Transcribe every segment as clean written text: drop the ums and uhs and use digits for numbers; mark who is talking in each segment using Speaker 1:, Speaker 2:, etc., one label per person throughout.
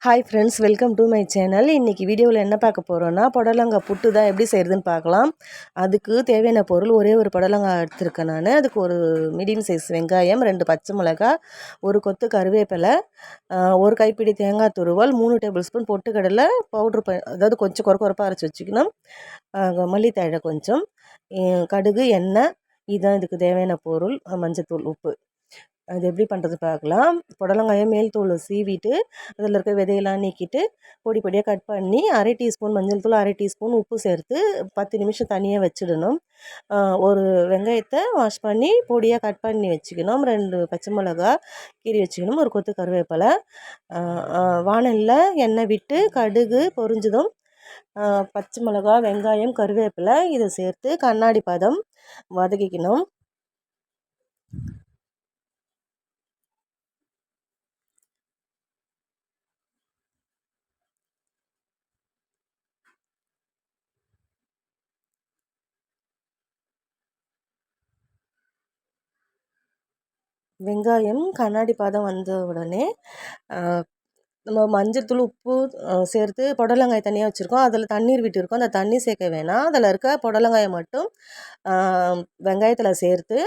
Speaker 1: Hi friends, welcome to my channel. இன்றைக்கி வீடியோவில் என்ன பார்க்க போகிறோன்னா, புடலங்காய் புட்டு தான் எப்படி செய்கிறதுன்னு பார்க்கலாம். அதுக்கு தேவையான பொருள் ஒரே ஒரு புடலங்காய் எடுத்திருக்கேன் நான். அதுக்கு ஒரு மீடியம் சைஸ் வெங்காயம், 2 பச்சை மிளகாய், ஒரு கொத்து கருவேப்பிலை, ஒரு கைப்பிடி தேங்காய் துருவல், 3 டேபிள் ஸ்பூன் பொட்டுக்கடலை பவுட்ரு அதாவது கொஞ்சம் கொரப்பாக அரைச்சி வச்சுக்கணும், மல்லித்தழை கொஞ்சம், கடுகு, எண்ணெய். இதுதான் இதுக்கு தேவையான பொருள். மஞ்சத்தூள், உப்பு. அது எப்படி பண்ணுறது பார்க்கலாம். புடலங்காயை மேல் தோல் சீவிட்டு அதில் இருக்க விதையெல்லாம் நீக்கிட்டு பொடி பொடியாக கட் பண்ணி 1/2 டீஸ்பூன் மஞ்சள் தூள், 1/2 டீஸ்பூன் உப்பு சேர்த்து 10 நிமிஷம் தனியாக வச்சிடணும். ஒரு வெங்காயத்தை வாஷ் பண்ணி பொடியாக கட் பண்ணி வச்சுக்கணும். 2 பச்சை மிளகா கீறி வச்சுக்கணும். ஒரு கொத்து கருவேப்பிலை. வாணலில் எண்ணெய் விட்டு கடுகு பொரிஞ்சதும் பச்சை மிளகா, வெங்காயம், கருவேப்பிலை இதை சேர்த்து கண்ணாடி பதம் வதக்கிக்கணும். வெங்காயம் கண்ணாடி பதம் வந்த உடனே நம்ம மஞ்சத்தூள், உப்பு சேர்த்து புடலங்காய் தனியாக வச்சுருக்கோம். அதில் தண்ணீர் விட்டுருக்கோம். அந்த தண்ணி சேர்க்க வேணாம். அதில் இருக்க புடலங்காயை மட்டும் வெங்காயத்தில் சேர்த்து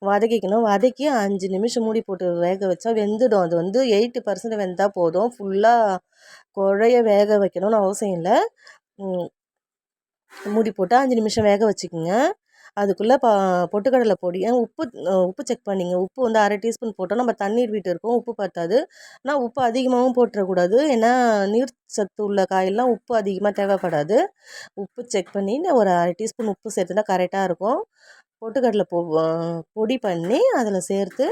Speaker 1: வதக்கிக்கணும். வதக்கி 5 நிமிஷம் மூடி போட்டு வேக வச்சா வெந்துடும். அது 80% வெந்தால் போதும். ஃபுல்லாக குழைய வேக வைக்கணும்னு அவசியம் இல்லை. மூடி போட்டு 5 நிமிஷம் வேக வச்சுக்கோங்க. அதுக்குள்ளே பொட்டுக்கடலை பொடியை உப்பு செக் பண்ணிங்க. உப்பு 1/2 டீஸ்பூன் போட்டோம். நம்ம தண்ணீர் விட்டு இருக்கோம், உப்பு பத்தாது. ஆனால் உப்பு அதிகமாகவும் போட்டுறக்கூடாது. ஏன்னா நீர் சத்து உள்ள காயெல்லாம் உப்பு அதிகமாக தேவைப்படாது. உப்பு செக் பண்ணி ஒரு 1/2 டீஸ்பூன் உப்பு சேர்த்துனா கரெக்டாக இருக்கும். பொட்டுக்கடலை பொடி பண்ணி அதில் சேர்த்து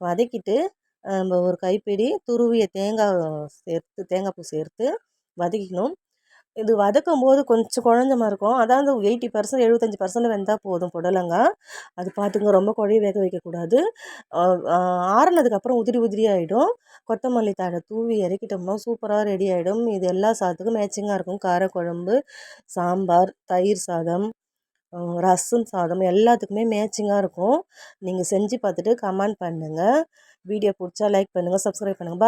Speaker 1: வதக்கிட்டு நம்ம ஒரு கைப்பிடி துருவிய தேங்காய் பூ சேர்த்து வதக்கிக்கணும். இது வதக்கும் போது கொஞ்சம் குழஞ்ச மாதிரி இருக்கும். அதாவது 80% 75% வெந்தால் போதும் புடலங்காய். அது பார்த்துங்க, ரொம்ப குழைய வேக வைக்கக்கூடாது. ஆறுனதுக்கப்புறம் உதிரி ஆகிடும். கொத்தமல்லி தழை தூவி இறக்கிட்டோம்னா சூப்பராக ரெடி ஆகிடும். இது எல்லா சாதத்துக்கும் மேட்சிங்காக இருக்கும். காரக்குழம்பு, சாம்பார், தயிர் சாதம், ரசம் சாதம் எல்லாத்துக்குமே மேட்சிங்காக இருக்கும். நீங்கள் செஞ்சு பார்த்துட்டு கமெண்ட் பண்ணுங்கள். வீடியோ பிடிச்சா லைக் பண்ணுங்கள், சப்ஸ்கிரைப் பண்ணுங்கள்.